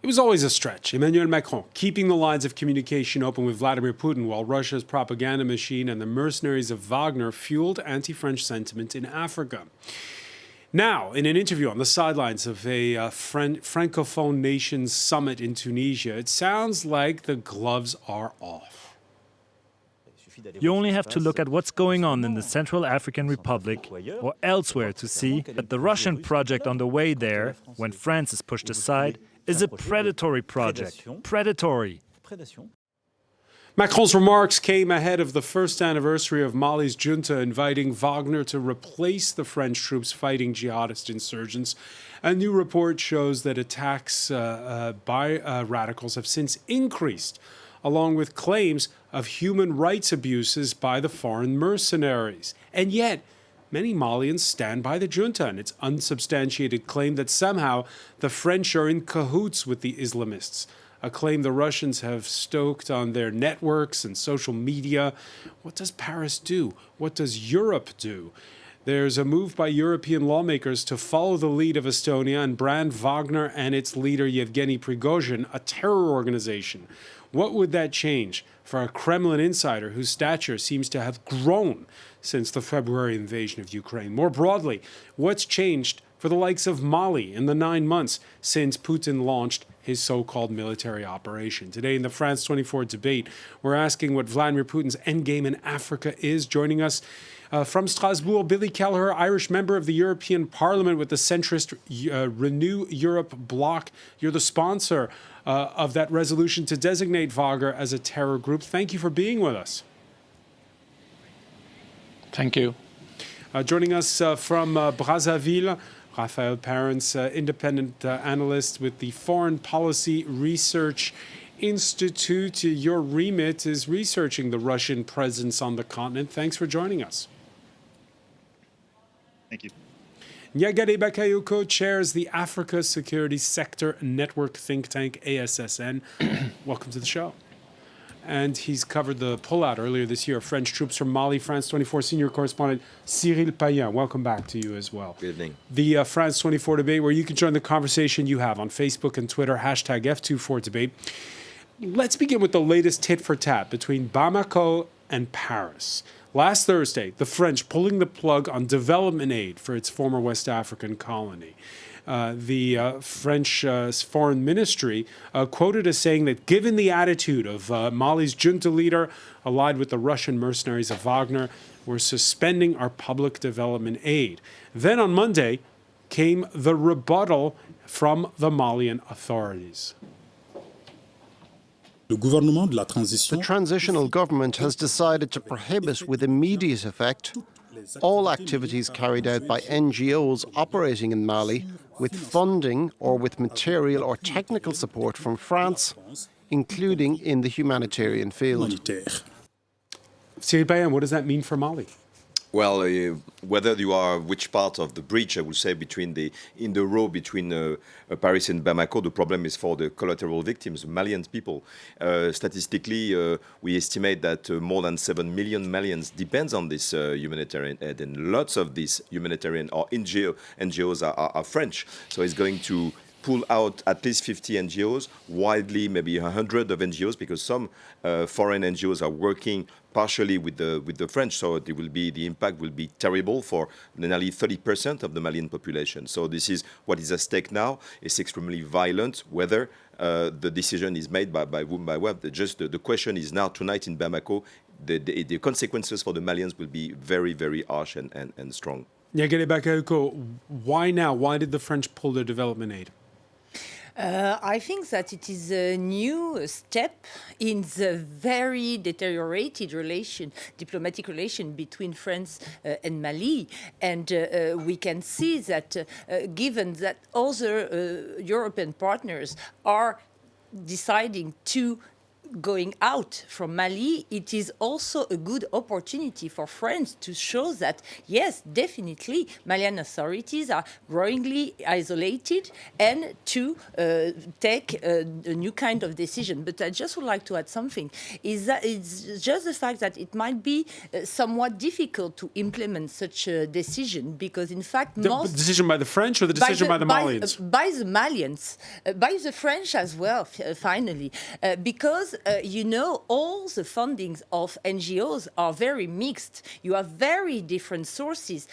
It was always a stretch. Emmanuel Macron keeping the lines of communication open with Vladimir Putin while Russia's propaganda machine and the mercenaries of Wagner fueled anti-French sentiment in Africa. Now, in an interview on the sidelines of a Francophone nations summit in Tunisia, it sounds like the gloves are off. You only have to look at what's going on in the Central African Republic or elsewhere to see that the Russian project on the way there, when France is pushed aside, is a predatory project. Predatory. Macron's remarks came ahead of the first anniversary of Mali's junta inviting Wagner to replace the French troops fighting jihadist insurgents. A new report shows that attacks by radicals have since increased, along with claims of human rights abuses by the foreign mercenaries. And yet, many Malians stand by the junta and its unsubstantiated claim that somehow the French are in cahoots with the Islamists, a claim the Russians have stoked on their networks and social media. What does Paris do? What does Europe do? There's a move by European lawmakers to follow the lead of Estonia and brand Wagner and its leader Yevgeny Prigozhin a terror organization. What would that change for a Kremlin insider whose stature seems to have grown since the February invasion of Ukraine? More broadly, what's changed for the likes of Mali in the 9 months since Putin launched his so-called military operation? Today in the France 24 debate, we're asking what Vladimir Putin's endgame in Africa is. Joining us from Strasbourg, Billy Kelleher, Irish member of the European Parliament with the centrist Renew Europe bloc. You're the sponsor of that resolution to designate Wagner as a terror group. Thank you for being with us. Thank you. Joining us from Brazzaville, Raphael Parents, independent analyst with the Foreign Policy Research Institute. Your remit is researching the Russian presence on the continent. Thanks for joining us. Thank you. Nyagade Bakayoko chairs the Africa Security Sector Network think tank, ASSN. Welcome to the show. And he's covered the pullout earlier this year of French troops from Mali. France 24 senior correspondent Cyril Payen. Welcome back to you as well. Good evening. The France 24 debate, where you can join the conversation you have on Facebook and Twitter, hashtag F24debate. Let's begin with the latest tit for tat between Bamako and Paris. Last Thursday, the French pulling the plug on development aid for its former West African colony. The French foreign ministry quoted as saying that given the attitude of Mali's junta leader allied with the Russian mercenaries of Wagner, we're suspending our public development aid. Then on Monday came the rebuttal from the Malian authorities. The transitional government has decided to prohibit with immediate effect all activities carried out by NGOs operating in Mali with funding or with material or technical support from France, including in the humanitarian field. Cyril Payen, what does that mean for Mali? Well, whether you are which part of the breach, I would say, between in the row between Paris and Bamako, the problem is for the collateral victims, Malian people. Statistically, we estimate that more than 7 million Malians depends on this humanitarian aid, and lots of these humanitarian or NGOs are French. So it's going to pull out at least 50 NGOs, widely maybe 100 of NGOs, because some foreign NGOs are working partially with the French, so the impact will be terrible for nearly 30% of the Malian population. So this is what is at stake now. It's extremely violent. Whether the decision is made by whom, by what, the question is now tonight in Bamako. The consequences for the Malians will be very, very harsh and strong. Nyagade Bakayoko, why now? Why did the French pull their development aid? I think that it is a new step in the very deteriorated diplomatic relation between France and Mali. And we can see that given that other European partners are deciding to going out from Mali, it is also a good opportunity for France to show that, yes, definitely, Malian authorities are growingly isolated and to take a new kind of decision. But I just would like to add something, is that it's just the fact that it might be somewhat difficult to implement such a decision because, in fact, The decision by the French or the decision by the Malians? By the Malians, by the French as well, finally, because, all the fundings of NGOs are very mixed. You have very different sources.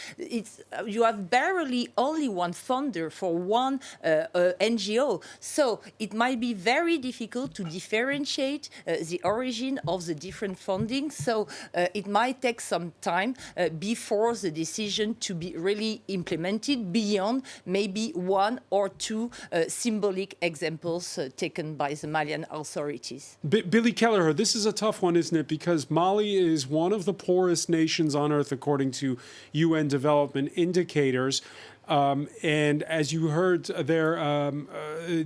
You have barely only one funder for one NGO. So it might be very difficult to differentiate the origin of the different funding. So it might take some time before the decision to be really implemented beyond maybe one or two symbolic examples taken by the Malian authorities. Billy Kelleher, this is a tough one, isn't it? Because Mali is one of the poorest nations on earth, according to UN development indicators. And as you heard there,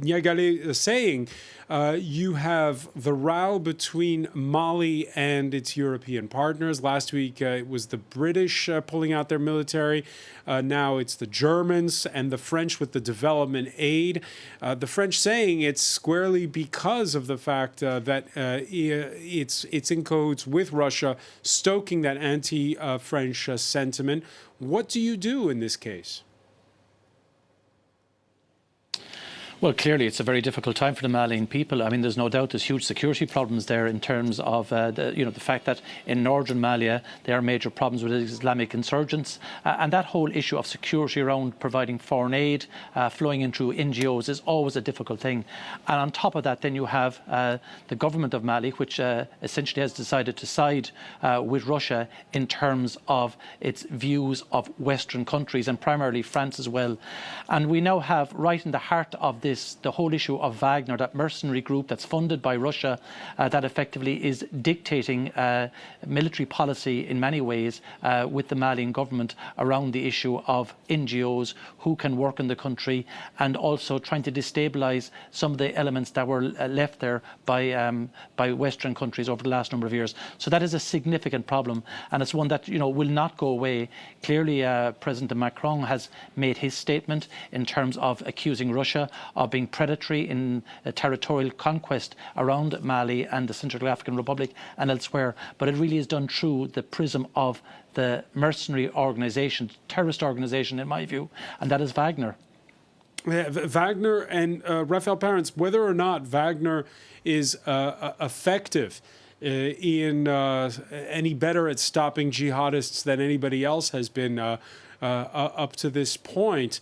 Niagale saying, you have the row between Mali and its European partners. Last week, it was the British pulling out their military. Now it's the Germans and the French with the development aid. The French saying it's squarely because of the fact that it's in cahoots with Russia, stoking that anti-French sentiment. What do you do in this case? Well, clearly, it's a very difficult time for the Malian people. I mean, there's no doubt there's huge security problems there in terms of the fact that in northern Mali there are major problems with Islamic insurgents, and that whole issue of security around providing foreign aid flowing in through NGOs is always a difficult thing. And on top of that, then you have the government of Mali, which essentially has decided to side with Russia in terms of its views of Western countries and primarily France as well. And we now have right in the heart of this the whole issue of Wagner, that mercenary group that's funded by Russia, that effectively is dictating military policy in many ways with the Malian government around the issue of NGOs, who can work in the country, and also trying to destabilise some of the elements that were left there by Western countries over the last number of years. So that is a significant problem, and it's one that will not go away. Clearly, President Macron has made his statement in terms of accusing Russia of being predatory in territorial conquest around Mali and the Central African Republic and elsewhere. But it really is done through the prism of the mercenary organisation, terrorist organisation, in my view, and that is Wagner. Yeah, Wagner and Raphael Parents, whether or not Wagner is effective in any better at stopping jihadists than anybody else has been up to this point,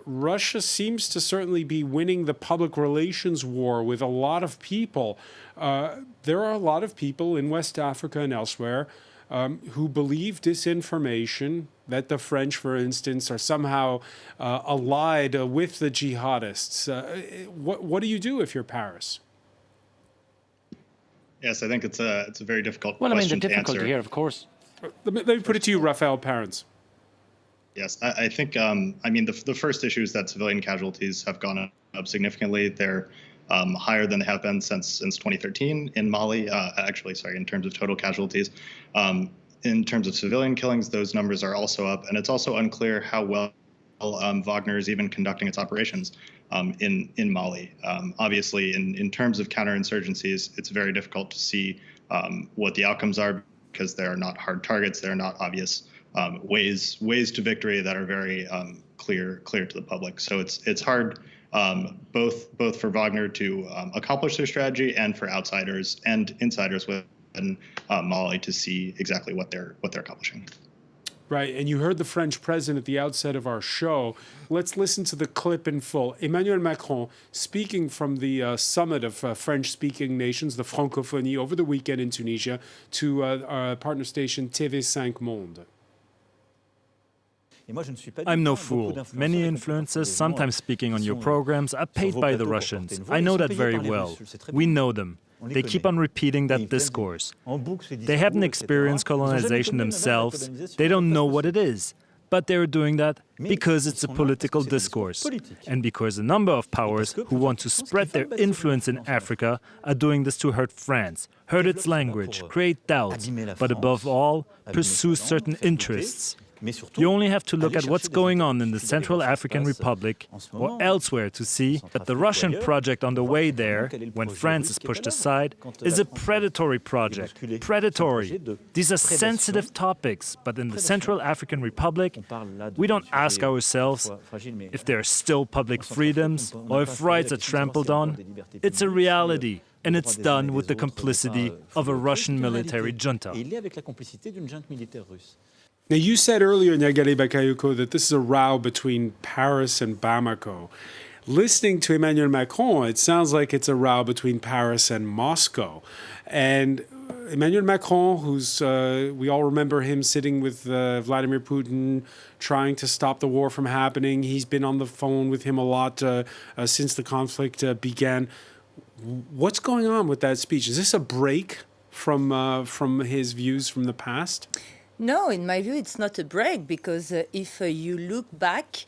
Russia seems to certainly be winning the public relations war with a lot of people. There are a lot of people in West Africa and elsewhere who believe disinformation, that the French, for instance, are somehow allied with the jihadists. What do you do if you're Paris? Yes, I think it's a very difficult question to answer. Well, I mean, the difficulty here, of course. Let me put it to you, Raphael Parents. Yes, I think, the first issue is that civilian casualties have gone up significantly. They're higher than they have been since 2013 in Mali, in terms of total casualties. In terms of civilian killings, those numbers are also up, and it's also unclear how well Wagner is even conducting its operations in Mali. Obviously, in terms of counterinsurgencies, it's very difficult to see what the outcomes are because they are not hard targets. They're not obvious ways to victory that are very clear to the public. So it's hard both for Wagner to accomplish their strategy and for outsiders and insiders within Mali to see exactly what they're accomplishing. Right, and you heard the French president at the outset of our show. Let's listen to the clip in full. Emmanuel Macron speaking from the summit of French-speaking nations, the Francophone, over the weekend in Tunisia to our partner station TV5 Monde. I'm no fool. Many influencers, sometimes speaking on your programs, are paid by the Russians. I know that very well. We know them. They keep on repeating that discourse. They haven't experienced colonization themselves. They don't know what it is. But they're doing that because it's a political discourse, and because a number of powers who want to spread their influence in Africa are doing this to hurt France, hurt its language, create doubts, but above all, pursue certain interests. You only have to look at what's going on in the Central African Republic or elsewhere to see that the Russian project on the way there, when France is pushed aside, is a predatory project. Predatory. These are sensitive topics, but in the Central African Republic, we don't ask ourselves if there are still public freedoms or if rights are trampled on. It's a reality. And it's done with the complicity of a Russian military junta. Now, you said earlier, Niagale Bakayoko, that this is a row between Paris and Bamako. Listening to Emmanuel Macron, it sounds like it's a row between Paris and Moscow. And Emmanuel Macron, who's, we all remember him sitting with Vladimir Putin, trying to stop the war from happening. He's been on the phone with him a lot since the conflict began. What's going on with that speech? Is this a break from his views from the past? No, in my view, it's not a break, because if you look back,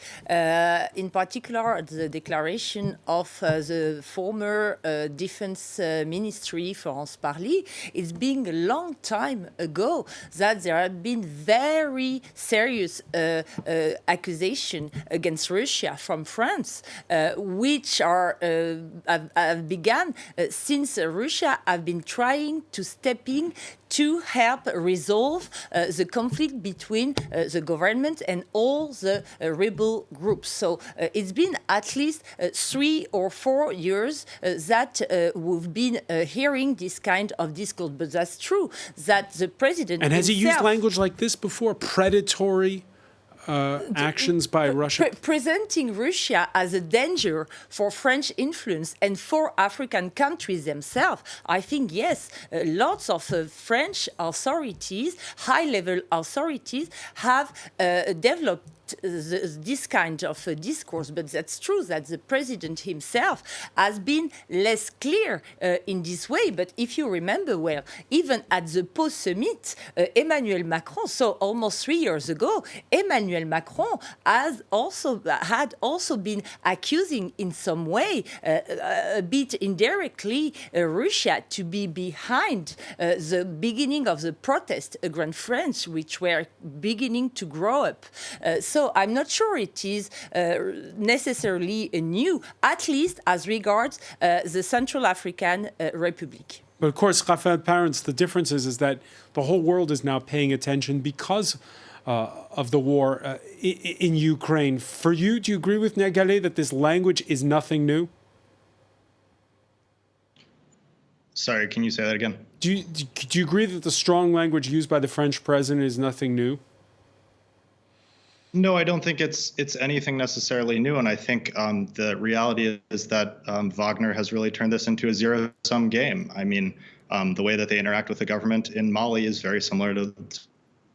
in particular at the declaration of the former Defense Ministry, France Parly, it's been a long time ago that there have been very serious accusations against Russia from France, which are have begun since Russia have been trying to step in to help resolve the conflict between the government and all the rebel groups. So it's been at least 3 or 4 years that we've been hearing this kind of discourse. But that's true that the president And has he used language like this before? Predatory actions by Russia? Presenting Russia as a danger for French influence and for African countries themselves, I think, yes, lots of French authorities, high-level authorities, have developed this kind of discourse. But that's true that the president himself has been less clear in this way. But if you remember well, even at the post-summit, Emmanuel Macron, so almost 3 years ago, Emmanuel Macron had also been accusing in some way, a bit indirectly, Russia to be behind the beginning of the protest against France, which were beginning to grow up. So I'm not sure it is necessarily new, at least as regards the Central African Republic. But of course, Raphael Parents, the difference is that the whole world is now paying attention because of the war in Ukraine. For you, do you agree with Niagale that this language is nothing new? Sorry, can you say that again? Do you agree that the strong language used by the French president is nothing new? No, I don't think it's anything necessarily new, and I think the reality is that Wagner has really turned this into a zero-sum game. I mean, the way that they interact with the government in Mali is very similar to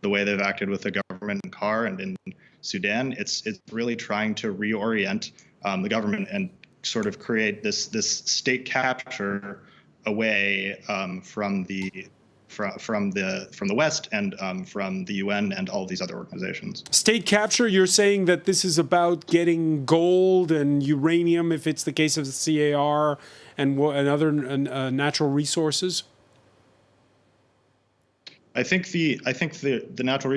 the way they've acted with the government in CAR and in Sudan. It's really trying to reorient the government and sort of create this state capture away from the West and from the UN and all these other organizations. State capture, you're saying that this is about getting gold and uranium, if it's the case of the CAR, and other natural resources? I think the natural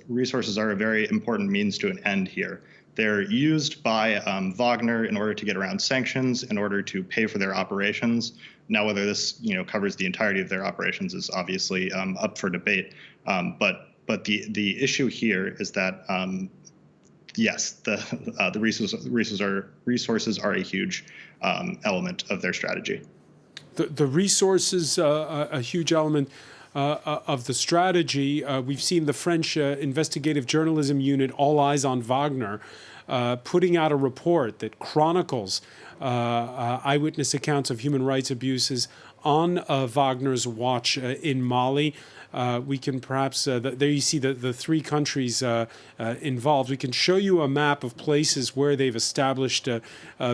resources are a very important means to an end here. They're used by Wagner in order to get around sanctions, in order to pay for their operations. Now, whether this covers the entirety of their operations is obviously up for debate. But the issue here is that yes, the resources are a huge element of their strategy. The resources a huge element of the strategy. We've seen the French investigative journalism unit, All Eyes on Wagner, putting out a report that chronicles eyewitness accounts of human rights abuses on Wagner's watch in Mali. We can perhaps, there you see the 3 countries involved. We can show you a map of places where they've established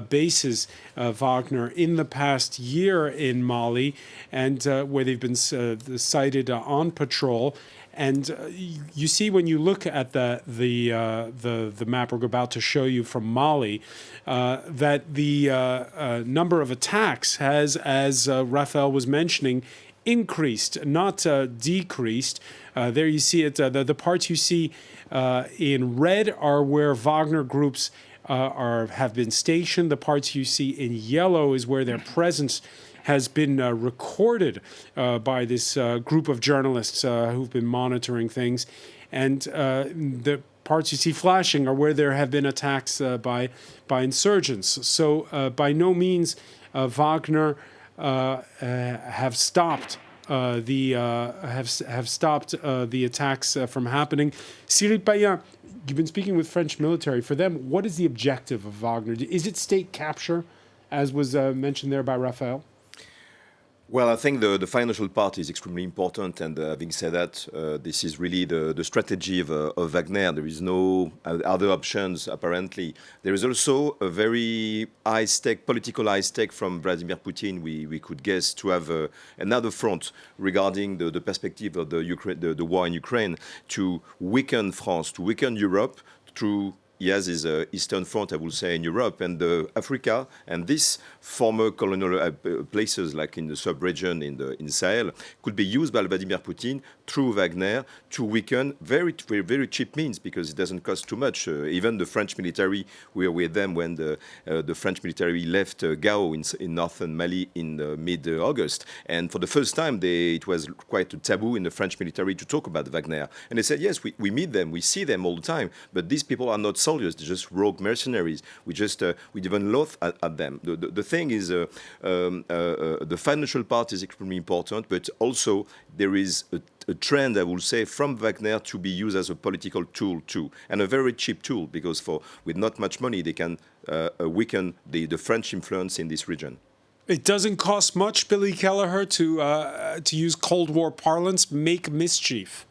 bases, Wagner, in the past year in Mali, and where they've been sighted on patrol. And you see when you look at the map we're about to show you from Mali, that the number of attacks has, as Raphael was mentioning, increased, not decreased. There you see it. The parts you see in red are where Wagner groups have been stationed. The parts you see in yellow is where their presence has been recorded by this group of journalists who've been monitoring things. And the parts you see flashing are where there have been attacks by insurgents. So by no means Wagner have stopped the attacks from happening. Cyril Payen, you've been speaking with French military. For them, what is the objective of Wagner? Is it state capture, as was mentioned there by Raphael? Well, I think the financial part is extremely important, and having said that, this is really the strategy of Wagner. There is no other options, apparently. There is also a very high stake, political high stake from Vladimir Putin, we could guess, to have another front regarding the perspective of the war in Ukraine, to weaken France, to weaken Europe through. He has his Eastern Front, I would say, in Europe and Africa, and these former colonial places, like in the sub-region in Sahel, could be used by Vladimir Putin through Wagner to weaken very cheap means, because it doesn't cost too much. Even the French military, we were with them when the French military left Gao in northern Mali in mid-August, and for the first time, it was quite a taboo in the French military to talk about Wagner. And they said, yes, we meet them, we see them all the time, but these people are not soldiers, they're just rogue mercenaries. We even loathe at them. The thing is, the financial part is extremely important, but also there is a trend, I will say, from Wagner to be used as a political tool too, and a very cheap tool, because with not much money they can weaken the French influence in this region. It doesn't cost much, Billy Kelleher, to use Cold War parlance, make mischief.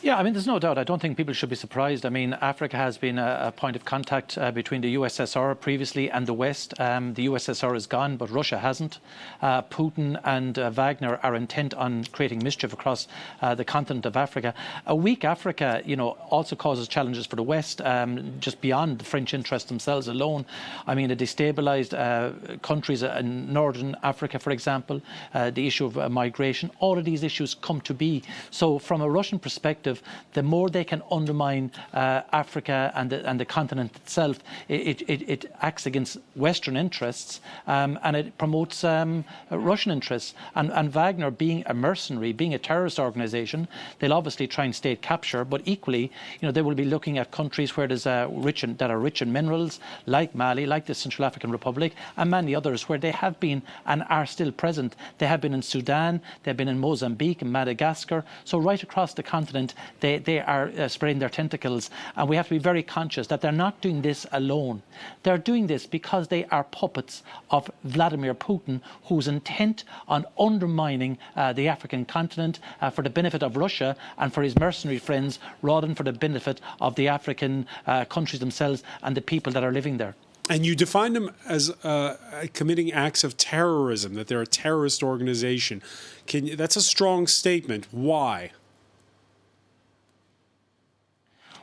Yeah, I mean, there's no doubt. I don't think people should be surprised. I mean, Africa has been a point of contact between the USSR previously and the West. The USSR is gone, but Russia hasn't. Putin and Wagner are intent on creating mischief across the continent of Africa. A weak Africa, also causes challenges for the West, just beyond the French interests themselves alone. I mean, the destabilized countries in Northern Africa, for example, the issue of migration, all of these issues come to be. So from a Russian perspective, the more they can undermine Africa and the continent itself, it acts against Western interests and it promotes Russian interests. And Wagner, being a mercenary, being a terrorist organization, they'll obviously try and state capture, but equally, they will be looking at countries where there's that are rich in minerals, like Mali, like the Central African Republic, and many others where they have been and are still present. They have been in Sudan, they've been in Mozambique and Madagascar. So right across the continent, they are spreading their tentacles, and we have to be very conscious that they're not doing this alone. They're doing this because they are puppets of Vladimir Putin, who's intent on undermining the African continent for the benefit of Russia and for his mercenary friends, rather than for the benefit of the African countries themselves and the people that are living there. And you define them as committing acts of terrorism, that they're a terrorist organization. That's a strong statement. Why?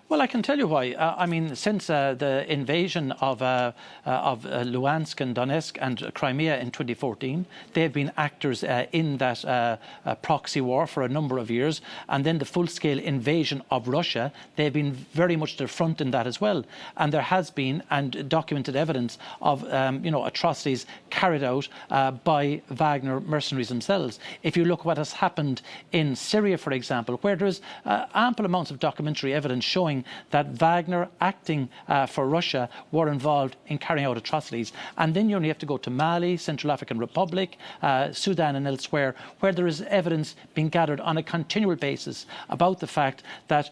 Well, I can tell you why. I mean, since the invasion of Luhansk and Donetsk and Crimea in 2014, they've been actors in that proxy war for a number of years. And then the full-scale invasion of Russia, they've been very much to the front in that as well. And there has been and documented evidence of atrocities carried out by Wagner mercenaries themselves. If you look at what has happened in Syria, for example, where there is ample amounts of documentary evidence showing that Wagner, acting for Russia, were involved in carrying out atrocities. And then you only have to go to Mali, Central African Republic, Sudan and elsewhere, where there is evidence being gathered on a continual basis about the fact that,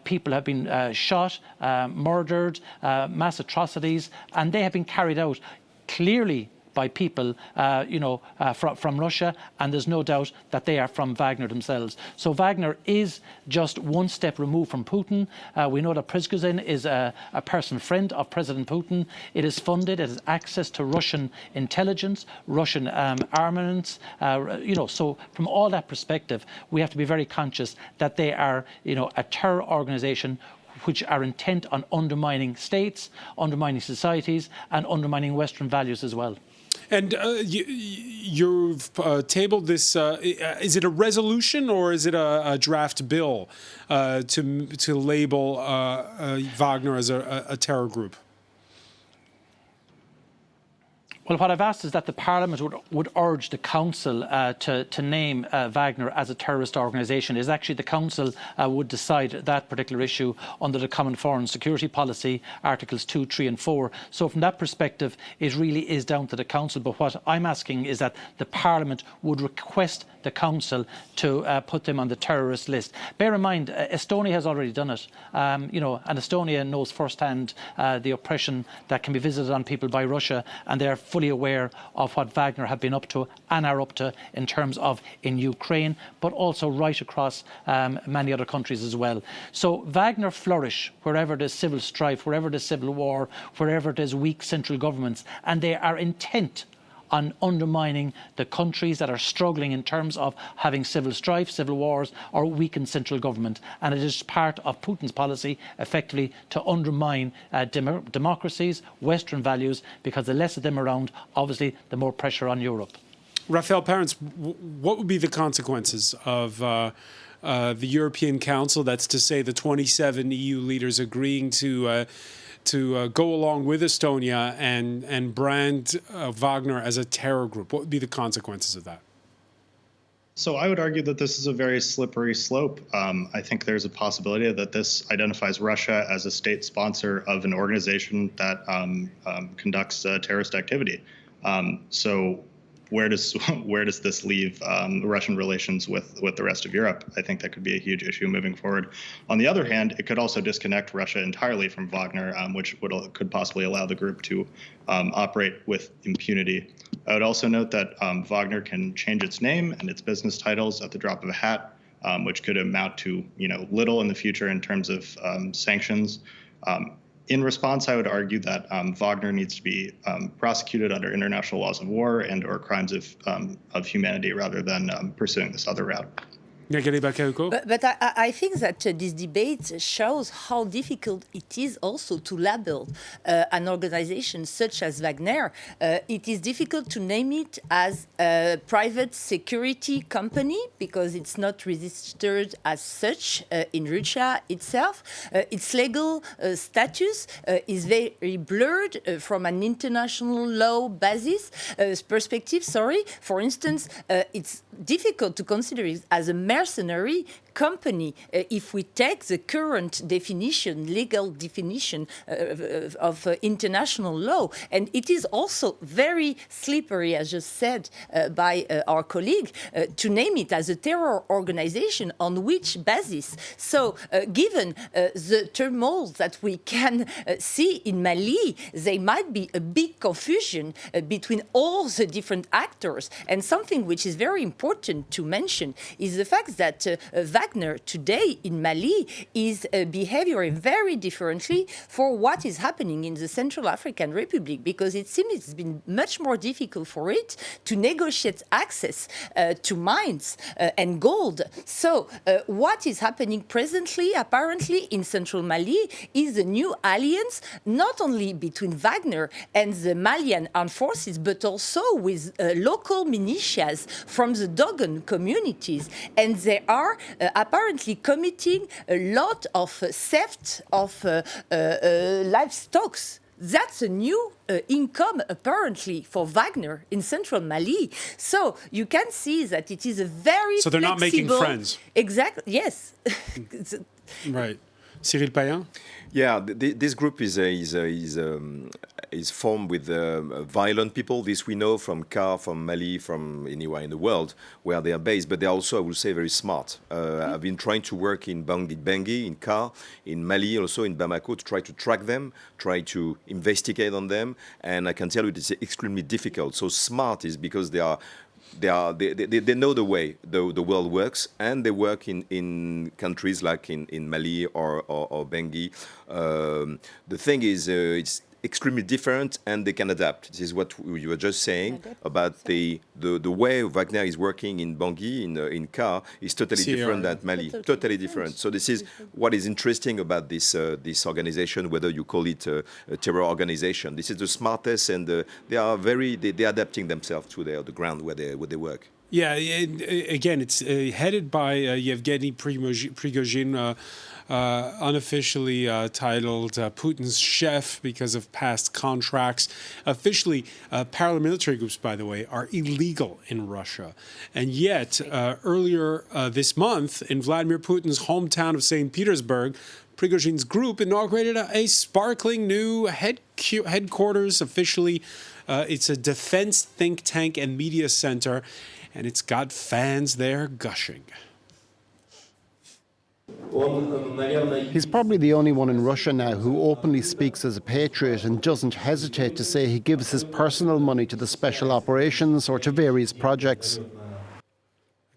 people have been shot, murdered, mass atrocities, and they have been carried out clearly by people, from Russia, and there's no doubt that they are from Wagner themselves. So Wagner is just one step removed from Putin. We know that Prigozhin is a personal friend of President Putin. It is funded, it has access to Russian intelligence, Russian armaments. So from all that perspective, we have to be very conscious that they are, a terror organization which are intent on undermining states, undermining societies, and undermining Western values as well. And you've tabled this. Is it a resolution or is it a draft bill to label Wagner as a terror group? Well, what I've asked is that the Parliament would urge the Council to name Wagner as a terrorist organisation. Is actually the Council would decide that particular issue under the Common Foreign Security Policy, Articles 2, 3 and 4. So from that perspective, it really is down to the Council. But what I'm asking is that the Parliament would request the Council to put them on the terrorist list. Bear in mind, Estonia has already done it. And Estonia knows firsthand the oppression that can be visited on people by Russia, and they're fully aware of what Wagner have been up to and are up to in terms of in Ukraine, but also right across many other countries as well. So Wagner flourish wherever there's civil strife, wherever there's civil war, wherever there's weak central governments, and they are intent on undermining the countries that are struggling in terms of having civil strife, civil wars, or weakened central government. And it is part of Putin's policy, effectively, to undermine democracies, Western values, because the less of them around, obviously, the more pressure on Europe. Raphael Parents, what would be the consequences of the European Council, that's to say the 27 EU leaders agreeing to go along with Estonia and brand Wagner as a terror group? What would be the consequences of that? So I would argue that this is a very slippery slope. I think there's a possibility that this identifies Russia as a state sponsor of an organization that conducts terrorist activity. So where does this leave Russian relations with the rest of Europe? I think that could be a huge issue moving forward. On the other hand, it could also disconnect Russia entirely from Wagner, which could possibly allow the group to operate with impunity. I would also note that Wagner can change its name and its business titles at the drop of a hat, which could amount to little in the future in terms of sanctions. In response, I would argue that Wagner needs to be prosecuted under international laws of war and/or crimes of humanity rather than pursuing this other route. But I think that this debate shows how difficult it is also to label an organization such as Wagner. It is difficult to name it as a private security company because it's not registered as such in Russia itself. Its legal status is very blurred from an international law basis perspective. For instance, it's difficult to consider it as a mercenary company if we take the current definition, legal definition of international law. And it is also very slippery, as just said by our colleague, to name it as a terror organization. On which basis? So given the turmoil that we can see in Mali, there might be a big confusion between all the different actors. And something which is very important to mention is the fact that Wagner today in Mali is behaving very differently for what is happening in the Central African Republic, because it seems it's been much more difficult for it to negotiate access to mines and gold. So what is happening presently, apparently, in Central Mali is a new alliance, not only between Wagner and the Malian armed forces, but also with local militias from the Dogon communities. And they are apparently committing a lot of theft of livestock. That's a new income, apparently, for Wagner in central Mali. So you can see that it is a very So they're not making friends. Exactly, yes. Right. Cyril Payen? Yeah, this group is is formed with violent people. This we know from CAR, from Mali, from anywhere in the world where they are based. But they are also, I would say, very smart. I've been trying to work in Bangui, in CAR, in Mali, also in Bamako, to try to track them, try to investigate on them. And I can tell you it's extremely difficult. So smart is because they know the way the world works, and they work in countries like in Mali or Bangui. The thing is, it's extremely different, and they can adapt. This is what you were just saying about the way Wagner is working in Bangui, in CAR, is totally different than Mali. Totally different. So this is what is interesting about this organization, whether you call it a terror organization. This is the smartest, and they are they're adapting themselves to the ground where they work. Yeah, again, it's headed by Yevgeny Prigozhin, unofficially titled Putin's chef because of past contracts. Officially, paramilitary groups, by the way, are illegal in Russia. And yet, earlier this month, in Vladimir Putin's hometown of St. Petersburg, Prigozhin's group inaugurated a sparkling new headquarters. Officially, it's a defense think tank and media center, and it's got fans there gushing. He's probably the only one in Russia now who openly speaks as a patriot and doesn't hesitate to say he gives his personal money to the special operations or to various projects.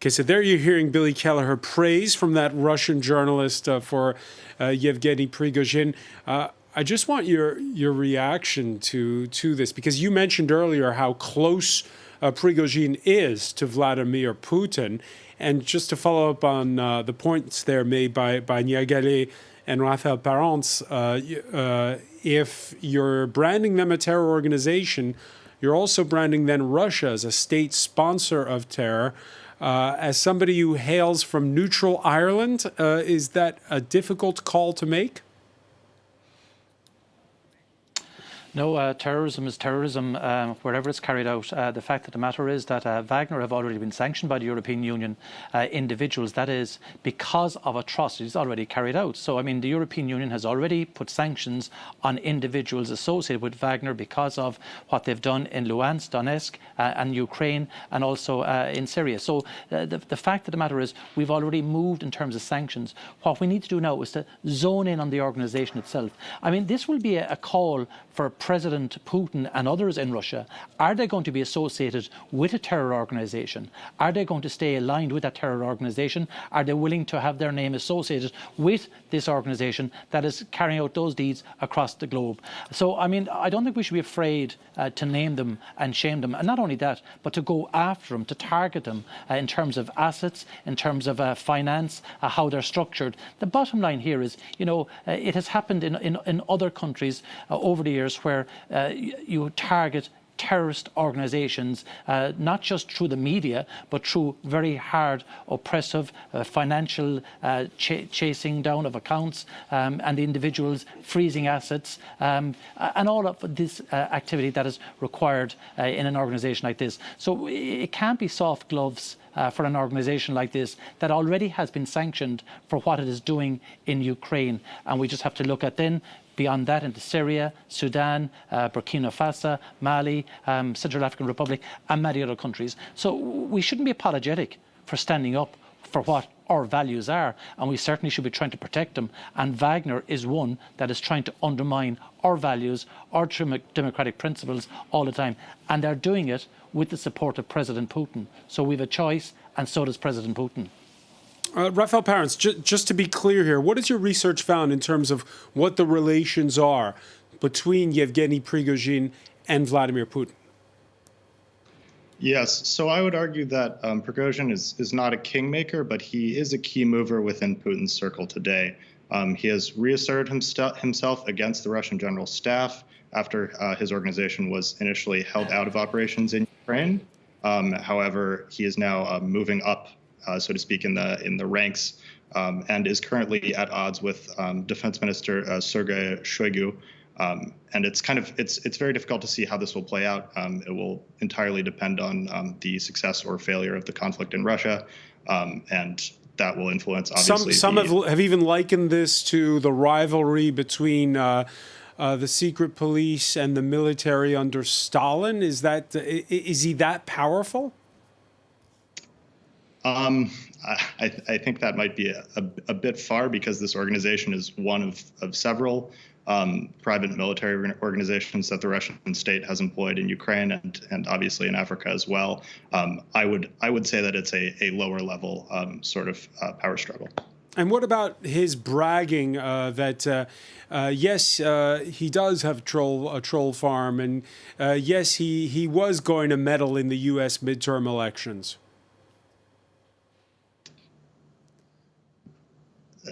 Okay, so there you're hearing Billy Kelleher praise from that Russian journalist for Yevgeny Prigozhin. I just want your reaction to this, because you mentioned earlier how close Prigozhin is to Vladimir Putin. And just to follow up on the points there made by Niagale and Raphael Parents, if you're branding them a terror organization, you're also branding then Russia as a state sponsor of terror. As somebody who hails from neutral Ireland, is that a difficult call to make? No, terrorism is terrorism wherever it's carried out. The fact of the matter is that Wagner have already been sanctioned by the European Union individuals, that is, because of atrocities already carried out. So, I mean, the European Union has already put sanctions on individuals associated with Wagner because of what they've done in Luhansk, Donetsk and Ukraine, and also in Syria. So the fact of the matter is we've already moved in terms of sanctions. What we need to do now is to zone in on the organisation itself. I mean, this will be a call for President Putin and others in Russia. Are they going to be associated with a terror organisation? Are they going to stay aligned with that terror organisation? Are they willing to have their name associated with this organisation that is carrying out those deeds across the globe? So, I mean, I don't think we should be afraid to name them and shame them. And not only that, but to go after them, to target them in terms of assets, in terms of finance, how they're structured. The bottom line here is, you know, it has happened in other countries over the years where you target terrorist organisations, not just through the media, but through very hard, oppressive, financial chasing down of accounts and the individuals freezing assets and all of this activity that is required in an organisation like this. So it can't be soft gloves for an organisation like this that already has been sanctioned for what it is doing in Ukraine. And we just have to look at then beyond that into Syria, Sudan, Burkina Faso, Mali, Central African Republic, and many other countries. So we shouldn't be apologetic for standing up for what our values are, and we certainly should be trying to protect them. And Wagner is one that is trying to undermine our values, our democratic principles all the time. And they're doing it with the support of President Putin. So we have a choice, and so does President Putin. Raphael Parents, just to be clear here, what has your research found in terms of what the relations are between Yevgeny Prigozhin and Vladimir Putin? Yes, so I would argue that Prigozhin is not a kingmaker, but he is a key mover within Putin's circle today. He has reasserted himself against the Russian general staff after his organization was initially held out of operations in Ukraine. However, he is now moving up, so to speak, in the ranks, and is currently at odds with Defense Minister Sergei Shoigu. And it's very difficult to see how this will play out. It will entirely depend on the success or failure of the conflict in Russia, and that will influence, obviously. Some have even likened this to the rivalry between the secret police and the military under Stalin? Is he that powerful? I think that might be a bit far, because this organization is one of several private military organizations that the Russian state has employed in Ukraine and obviously in Africa as well. I would say that it's a lower level sort of power struggle. And what about his bragging that yes, he does have a troll farm, and yes, he was going to meddle in the U.S. midterm elections?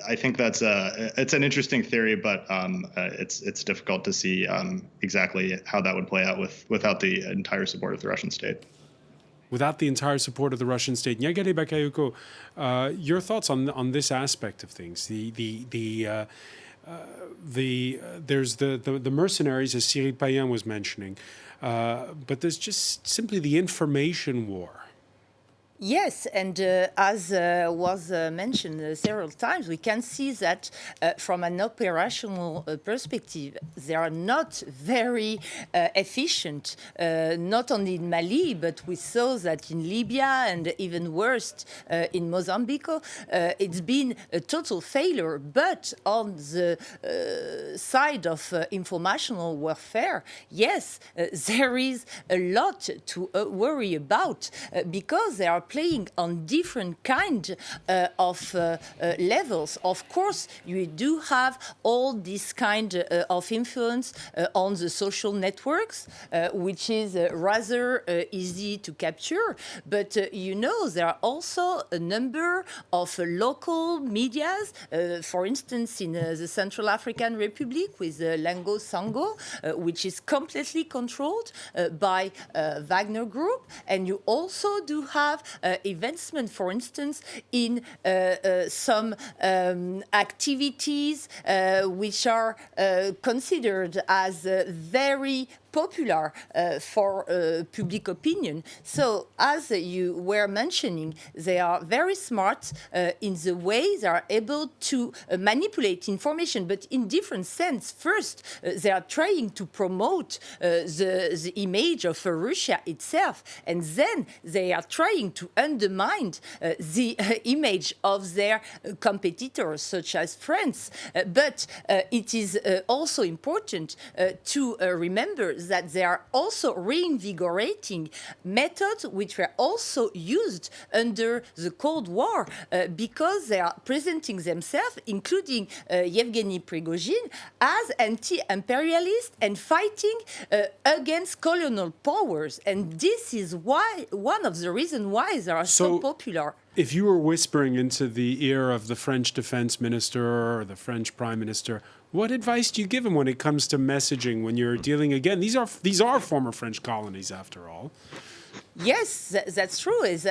I think it's an interesting theory, but it's difficult to see exactly how that would play out without the entire support of the Russian state. Without the entire support of the Russian state. Nyagare Bakayoko, your thoughts on this aspect of things? There's the mercenaries, as Cyril Payen was mentioning, but there's just simply the information war. Yes, and as was mentioned several times, we can see that from an operational perspective, they are not very efficient, not only in Mali, but we saw that in Libya and even worse in Mozambique. It's been a total failure, but on the side of informational warfare, yes, there is a lot to worry about because they are playing on different kind of levels. Of course, you do have all this kind of influence on the social networks, which is rather easy to capture. But there are also a number of local medias, for instance, in the Central African Republic with Lango Sango, which is completely controlled by Wagner Group. And you also do have investment, for instance, in some activities which are considered as very popular for public opinion. So, as you were mentioning, they are very smart in the way they are able to manipulate information, but in different sense. First, they are trying to promote the image of Russia itself, and then they are trying to undermine the image of their competitors, such as France. But it is also important to remember that they are also reinvigorating methods which were also used under the Cold War because they are presenting themselves, including Yevgeny Prigozhin, as anti-imperialist and fighting against colonial powers. And this is why one of the reasons why they are so popular. If you were whispering into the ear of the French defense minister or the French prime minister, what advice do you give them when it comes to messaging, when you're dealing, again, these are former French colonies after all? Yes, that's true. It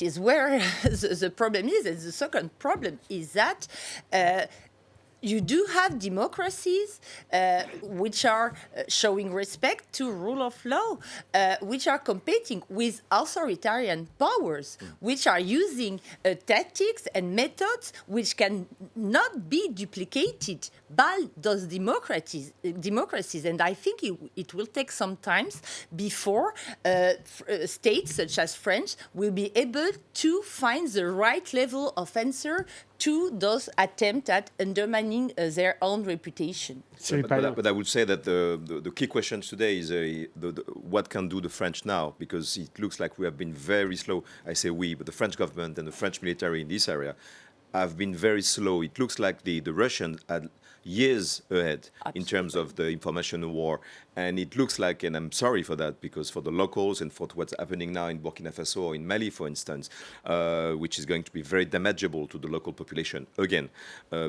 is where the problem is. And the second problem is that you do have democracies which are showing respect to rule of law, which are competing with authoritarian powers, which are using tactics and methods which can not be duplicated by those democracies. And I think it will take some time before states such as France will be able to find the right level of answer to those attempts at undermining their own reputation. But I would say that the key question today is what can do the French now? Because it looks like we have been very slow. I say we, but the French government and the French military in this area have been very slow. It looks like the Russians had years ahead in terms of the information war. And it looks like, and I'm sorry for that, because for the locals and for what's happening now in Burkina Faso or in Mali, for instance, which is going to be very damageable to the local population, again,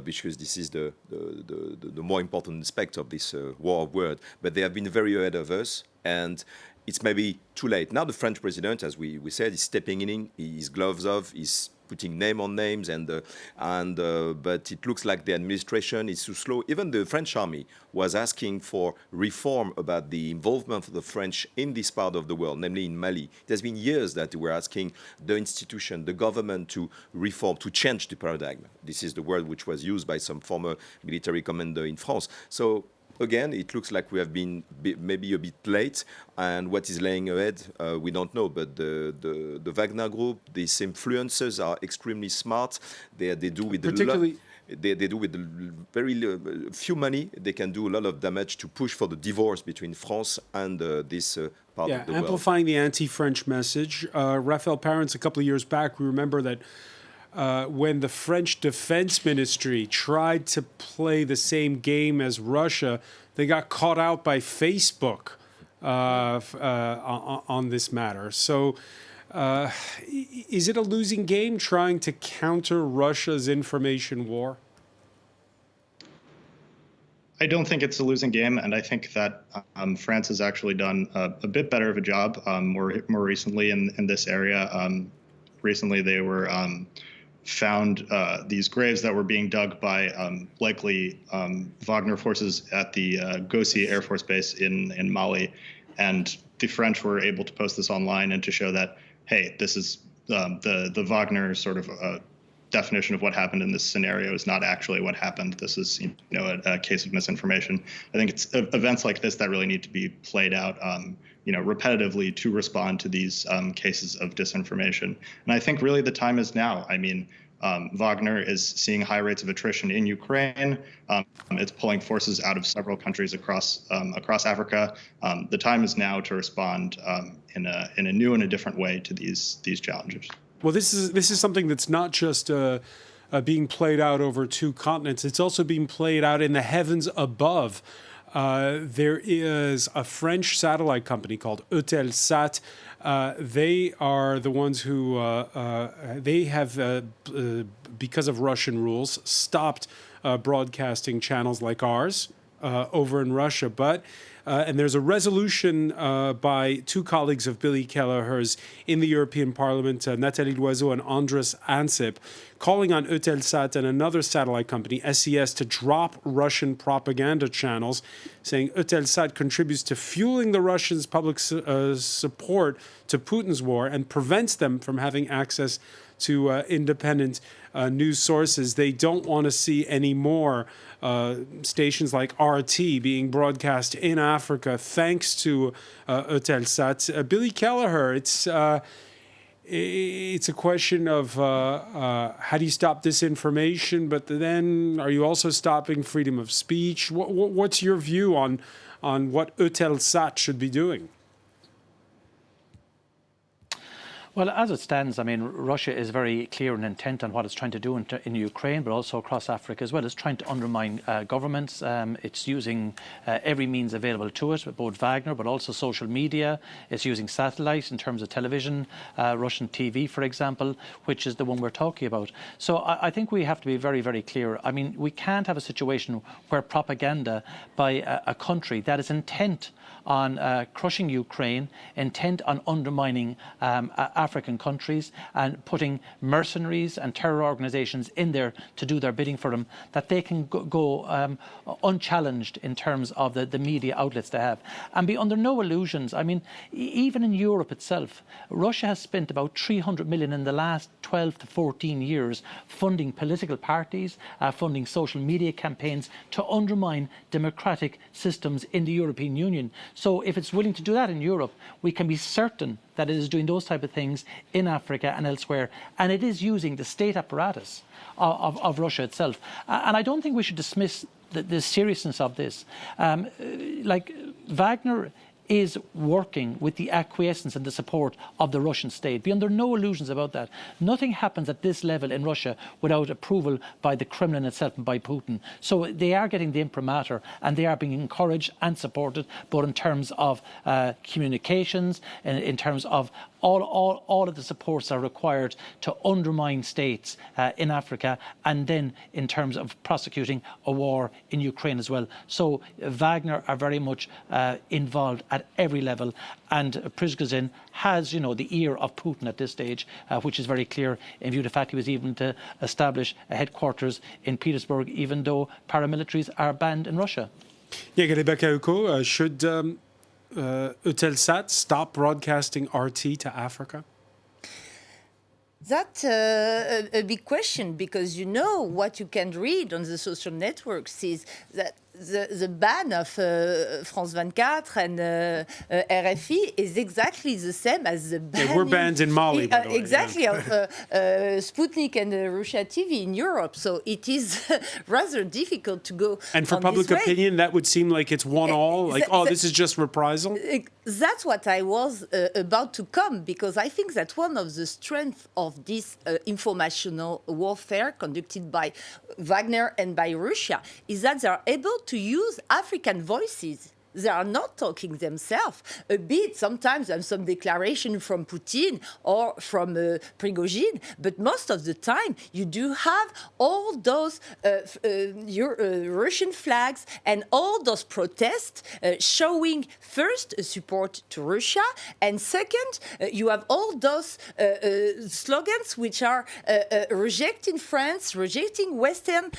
because this is the more important aspect of this war of words. But they have been very ahead of us, and it's maybe too late. Now the French president, as we said, is stepping in, his gloves off, he's putting name on names, but it looks like the administration is too slow. Even the French army was asking for reform about the involvement of the French in this part of the world, namely in Mali. It has been years that we're asking the institution, the government to reform, to change the paradigm. This is the word which was used by some former military commander in France. So again, it looks like we have been maybe a bit late, and what is laying ahead, we don't know. But the Wagner group, these influencers are extremely smart. They do with particularly. They do with very few money, they can do a lot of damage to push for the divorce between France and this part of the world. Amplifying the anti-French message. Raphael Parents, a couple of years back, we remember that when the French Defense Ministry tried to play the same game as Russia, they got caught out by Facebook on this matter. So is it a losing game trying to counter Russia's information war? I don't think it's a losing game, and I think that France has actually done a bit better of a job more recently in this area. Recently, they were found these graves that were being dug by likely Wagner forces at the Gossi Air Force Base in Mali, and the French were able to post this online and to show that, hey, this is the Wagner sort of definition of what happened in this scenario is not actually what happened. This is, a case of misinformation. I think it's events like this that really need to be played out, repetitively to respond to these cases of disinformation. And I think really the time is now. I mean, Wagner is seeing high rates of attrition in Ukraine. It's pulling forces out of several countries across Africa. The time is now to respond in a new and a different way to these challenges. Well, this is something that's not just being played out over two continents. It's also being played out in the heavens above. There is a French satellite company called Eutelsat. They are the ones who they have, because of Russian rules, stopped broadcasting channels like ours over in Russia. But and there's a resolution by two colleagues of Billy Kelleher's in the European Parliament, Nathalie Loiseau and Andres Ansip, calling on Eutelsat and another satellite company, SES, to drop Russian propaganda channels, saying Eutelsat contributes to fueling the Russians' public support to Putin's war and prevents them from having access to independent news sources. They don't want to see any more stations like RT being broadcast in Africa thanks to Eutelsat. Billy Kelleher, it's a question of how do you stop disinformation, but then are you also stopping freedom of speech? What's your view on what Eutelsat should be doing? Well, as it stands, I mean, Russia is very clear and intent on what it's trying to do in Ukraine, but also across Africa as well. It's trying to undermine governments. It's using every means available to it, both Wagner, but also social media. It's using satellite in terms of television, Russian TV, for example, which is the one we're talking about. So I think we have to be very, very clear. I mean, we can't have a situation where propaganda by a country that is intent on crushing Ukraine, intent on undermining African countries and putting mercenaries and terror organizations in there to do their bidding for them, that they can go unchallenged in terms of the media outlets they have. And be under no illusions. I mean, even in Europe itself, Russia has spent about 300 million in the last 12 to 14 years funding political parties, funding social media campaigns to undermine democratic systems in the European Union. So if it's willing to do that in Europe, we can be certain that it is doing those type of things in Africa and elsewhere. And it is using the state apparatus of Russia itself. And I don't think we should dismiss the seriousness of this. Like Wagner is working with the acquiescence and the support of the Russian state. Be under no illusions about that. Nothing happens at this level in Russia without approval by the Kremlin itself and by Putin. So they are getting the imprimatur and they are being encouraged and supported, both in terms of communications and in terms of all of the supports are required to undermine states in Africa, and then in terms of prosecuting a war in Ukraine as well. So Wagner are very much involved at every level, and Prigozhin has, the ear of Putin at this stage, which is very clear in view of the fact he was even to establish a headquarters in Petersburg, even though paramilitaries are banned in Russia. Yegere Bakayoko, should Eutelsat stop broadcasting RT to Africa? That's a big question, because what you can read on the social networks is that the ban of France 24 and RFI is exactly the same as the ban. Yeah, we're banned in Mali, by the way, exactly, of Sputnik and Russia TV in Europe. So it is rather difficult to go. And for public opinion, that would seem like it's one all. Like, this is just reprisal. That's what I was about to come, because I think that one of the strengths of this informational warfare conducted by Wagner and by Russia is that they are able to use African voices. They are not talking themselves. A bit sometimes and some declaration from Putin or from Prigozhin, but most of the time you do have all those Russian flags and all those protests showing first support to Russia, and second, you have all those slogans which are rejecting France, rejecting Western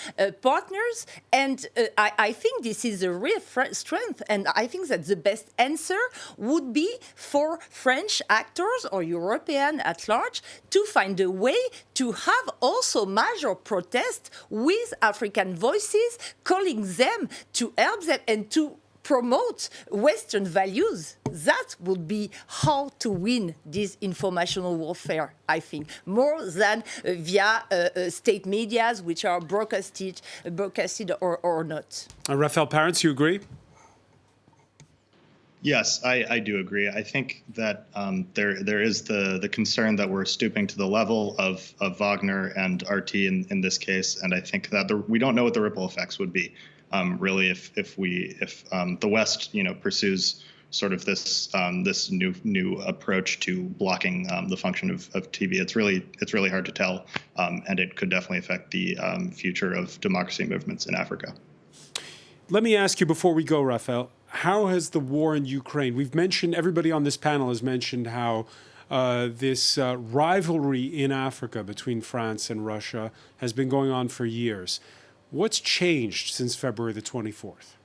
partners, and I think this is a real strength. And I think that the best answer would be for French actors or European at large to find a way to have also major protests with African voices, calling them to help them and to promote Western values. That would be how to win this informational warfare, I think, more than via state medias which are broadcasted or not. Raphael Parents, you agree? Yes, I do agree. I think that there is the concern that we're stooping to the level of Wagner and RT in this case, and I think that we don't know what the ripple effects would be, really, if the West pursues sort of this new approach to blocking the function of TV. It's really hard to tell, and it could definitely affect the future of democracy movements in Africa. Let me ask you before we go, Raphael. How has the war in Ukraine, everybody on this panel has mentioned how this rivalry in Africa between France and Russia has been going on for years. What's changed since February the 24th?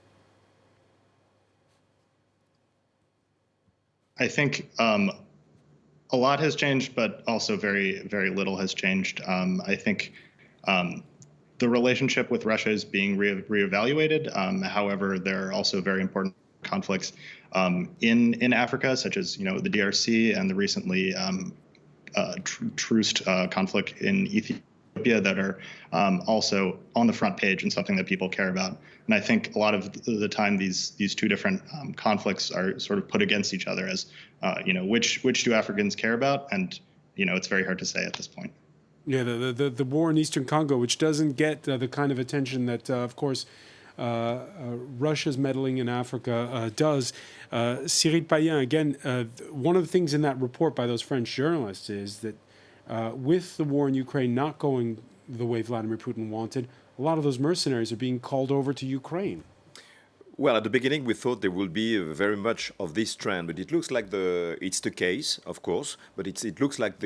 I think a lot has changed, but also very, very little has changed. I think the relationship with Russia is being reevaluated. However, there are also very important conflicts in Africa, such as the DRC and the recently truced conflict in Ethiopia, that are also on the front page and something that people care about. And I think a lot of the time these two different conflicts are sort of put against each other as which do Africans care about, and it's very hard to say at this point. Yeah, the war in Eastern Congo, which doesn't get the kind of attention that, of course, Russia's meddling in Africa does. Cyril Payen, again, one of the things in that report by those French journalists is that with the war in Ukraine not going the way Vladimir Putin wanted, a lot of those mercenaries are being called over to Ukraine. Well, at the beginning, we thought there will be very much of this trend, but it looks like it's the case, of course. But it looks like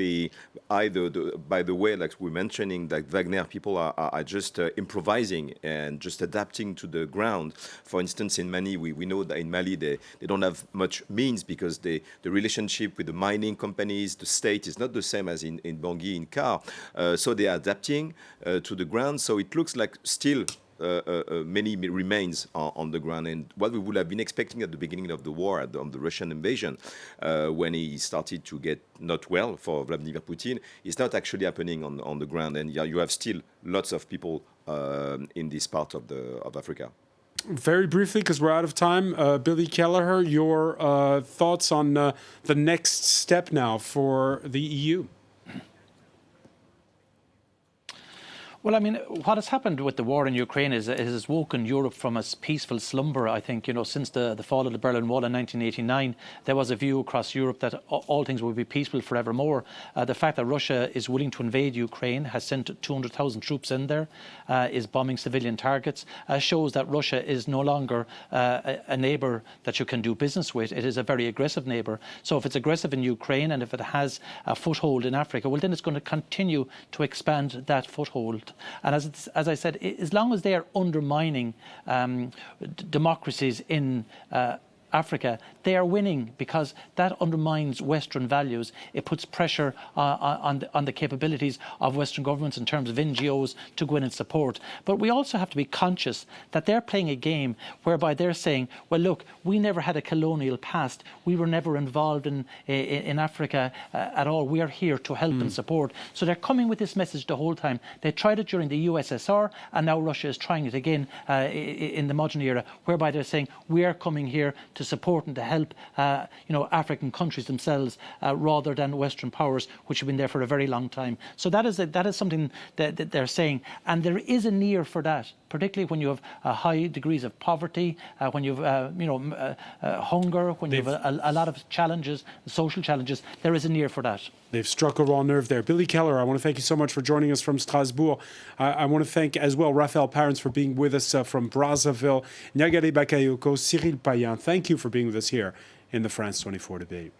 by the way, like we're mentioning, that Wagner people are just improvising and just adapting to the ground. For instance, in Mali, we know that in Mali they don't have much means because the relationship with the mining companies, the state is not the same as in Bangui, in Car. So they are adapting to the ground. So it looks like still many remains on the ground, and what we would have been expecting at the beginning of the war, on the Russian invasion, when he started to get not well for Vladimir Putin, is not actually happening on the ground, and you have still lots of people in this part of Africa. Very briefly, because we're out of time, Billy Kelleher, your thoughts on the next step now for the EU? Well, I mean, what has happened with the war in Ukraine is it has woken Europe from a peaceful slumber. I think, since the fall of the Berlin Wall in 1989, there was a view across Europe that all things would be peaceful forevermore. The fact that Russia is willing to invade Ukraine, has sent 200,000 troops in there, is bombing civilian targets, shows that Russia is no longer a neighbour that you can do business with. It is a very aggressive neighbour. So if it's aggressive in Ukraine and if it has a foothold in Africa, well, then it's going to continue to expand that foothold. And as I said, as long as they are undermining democracies in Africa, they are winning because that undermines Western values. It puts pressure on the capabilities of Western governments in terms of NGOs to go in and support. But we also have to be conscious that they're playing a game whereby they're saying, well, look, we never had a colonial past. We were never involved in Africa at all. We are here to help and support. So they're coming with this message the whole time. They tried it during the USSR, and now Russia is trying it again in the modern era, whereby they're saying, we are coming here to support and to help African countries themselves rather than Western powers, which have been there for a very long time. So that is something that they're saying. And there is a need for that, particularly when you have high degrees of poverty, when you have hunger, when you have a lot of challenges, social challenges. There is a need for that. They've struck a raw nerve there. Billy Keller, I want to thank you so much for joining us from Strasbourg. I want to thank as well Raphael Parents for being with us from Brazzaville. Niagare Bakayoko, Cyril Payan, thank you for being with us here in the France 24 debate.